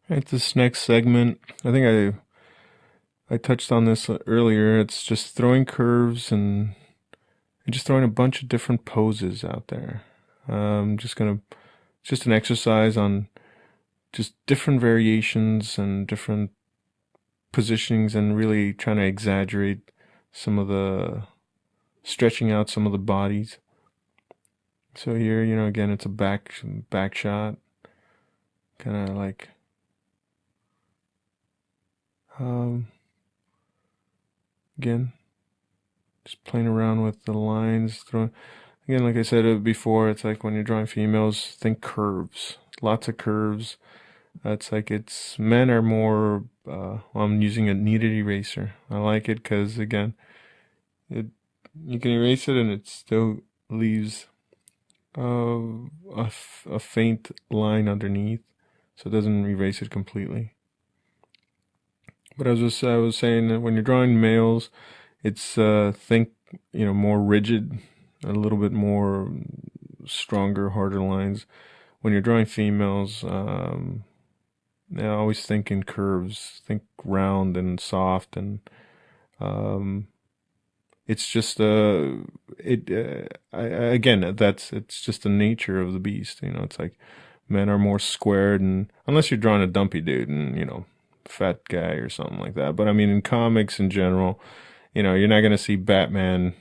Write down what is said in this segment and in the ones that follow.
Right, this next segment, I think I touched on this earlier. It's just throwing curves and just throwing a bunch of different poses out there. Just gonna, just an exercise on just different variations and different positionings, and really trying to exaggerate some of the stretching out some of the bodies. So here, again, it's a back shot, kind of like um, again, just playing around with the lines, throwing. Again, like I said before, it's like when you're drawing females, think curves, lots of curves. It's like it's men are more. Well, I'm using a kneaded eraser. I like it because again, it you can erase it and it still leaves a faint line underneath, so it doesn't erase it completely. But I was saying that when you're drawing males, it's think more rigid, a little bit more stronger, harder lines. When you're drawing females, I always think in curves, think round and soft, and um, it's just again, it's just the nature of the beast. It's like men are more squared, and unless you're drawing a dumpy dude and fat guy or something like that. But I mean, in comics in general, you're not gonna see Batman,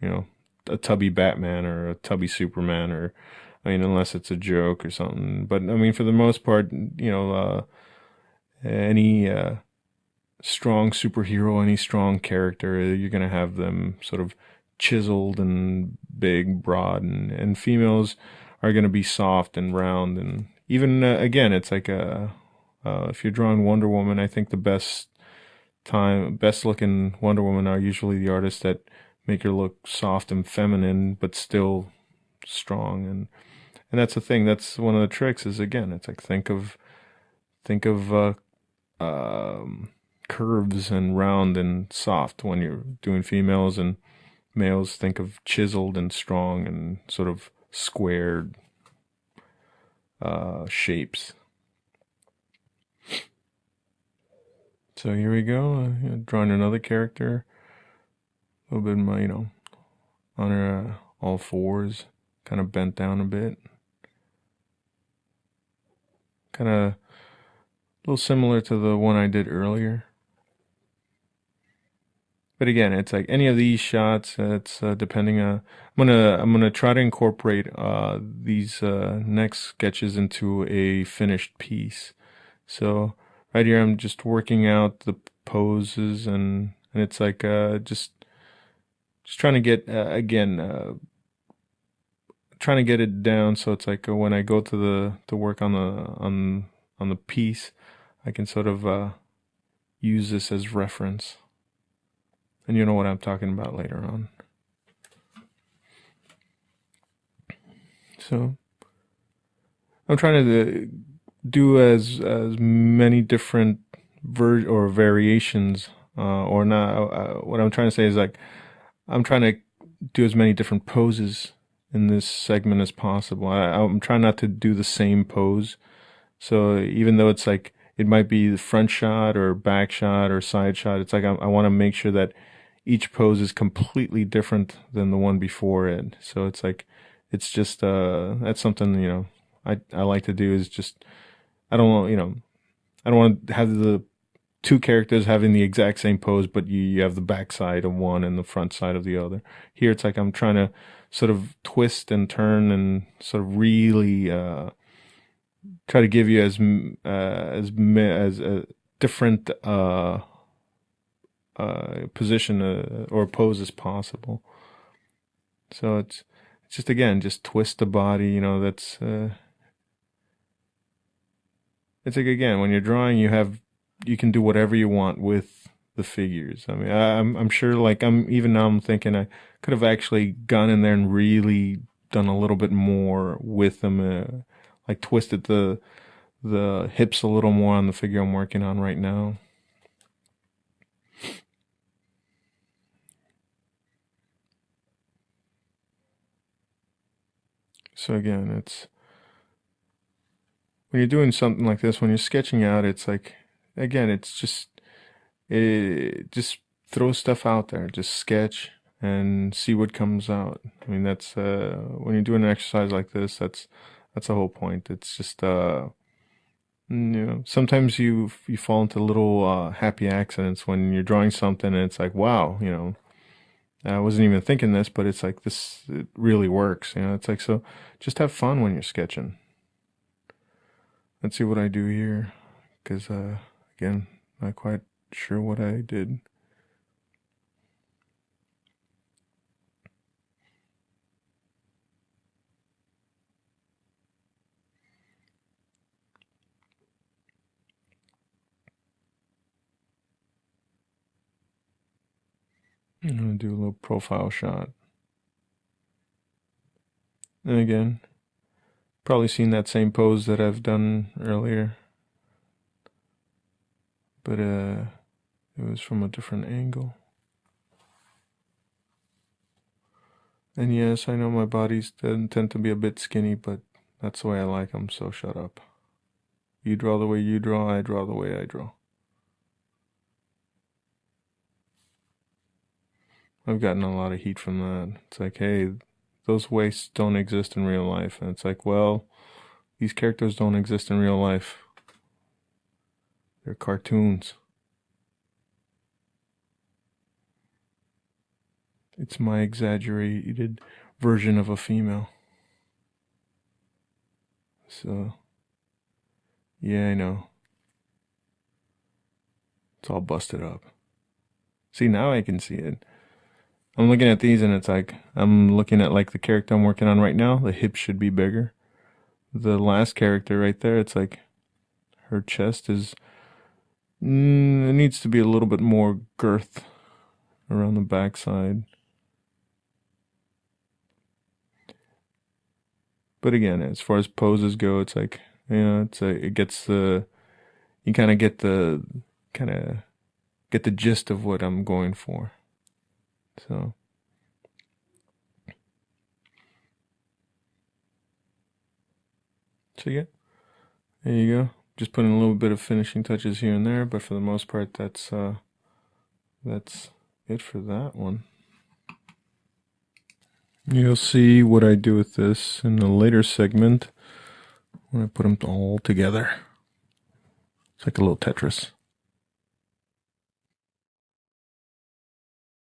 you know, a tubby Batman or a tubby Superman, or I mean, unless it's a joke or something. But I mean, for the most part, any strong superhero, any strong character, you're gonna have them sort of chiseled and big, broad, and females are gonna be soft and round, and even again, it's like if you're drawing Wonder Woman, I think the best looking Wonder Woman are usually the artists that make her look soft and feminine, but still strong, and that's the thing. That's one of the tricks. Is again, it's like think of um, curves and round and soft when you're doing females, and males think of chiseled and strong and sort of squared shapes. So here we go, drawing another character, a little bit of my, on her all fours, kind of bent down a bit, kind of a little similar to the one I did earlier. But again, it's like any of these shots. It's depending. I'm gonna try to incorporate these next sketches into a finished piece. So right here, I'm just working out the poses, and it's like just trying to get again trying to get it down, so it's like when I go to work on the piece, I can sort of use this as reference, and you know what I'm talking about later on. So I'm trying to do as many different or variations, or not. What I'm trying to say is like I'm trying to do as many different poses in this segment as possible. I'm trying not to do the same pose. So even though it's like it might be the front shot or back shot or side shot, it's like I want to make sure that each pose is completely different than the one before it. So it's like it's just that's something I like to do, is just I don't want I don't want to have the two characters having the exact same pose, but you have the back side of one and the front side of the other. Here it's like I'm trying to sort of twist and turn and sort of really try to give you as a different position or pose as possible. So it's just again just twist the body. That's it's like again when you're drawing, you can do whatever you want with the figures. I mean, I'm sure, like even now I'm thinking I could have actually gone in there and really done a little bit more with them, like twisted the hips a little more on the figure I'm working on right now. So again, it's when you're doing something like this, when you're sketching out, it's like, again, it's just throw stuff out there, just sketch and see what comes out. I mean, that's when you're doing an exercise like this, that's the whole point. It's just sometimes you fall into little happy accidents when you're drawing something and it's like, wow, I wasn't even thinking this, but it's like this, it really works. It's like, so just have fun when you're sketching. Let's see what I do here, because again, not quite sure what I did. I'm gonna do a little profile shot. And again, probably seen that same pose that I've done earlier, but it was from a different angle. And yes, I know my bodies tend to be a bit skinny, but that's the way I like them, so shut up. You draw the way you draw, I draw the way I draw. I've gotten a lot of heat from that. It's like, hey, those waists don't exist in real life. And it's like, well, these characters don't exist in real life. They're cartoons. It's my exaggerated version of a female. So, yeah, I know. It's all busted up. See, now I can see it. I'm looking at these and it's like, I'm looking at like the character I'm working on right now. The hips should be bigger. The last character right there, it's like her chest is, it needs to be a little bit more girth around the backside. But again, as far as poses go, it's like, it gets you kind of kind of get the gist of what I'm going for. So, yeah, there you go. Just putting a little bit of finishing touches here and there, but for the most part, that's it for that one. You'll see what I do with this in a later segment when I put them all together. It's like a little Tetris.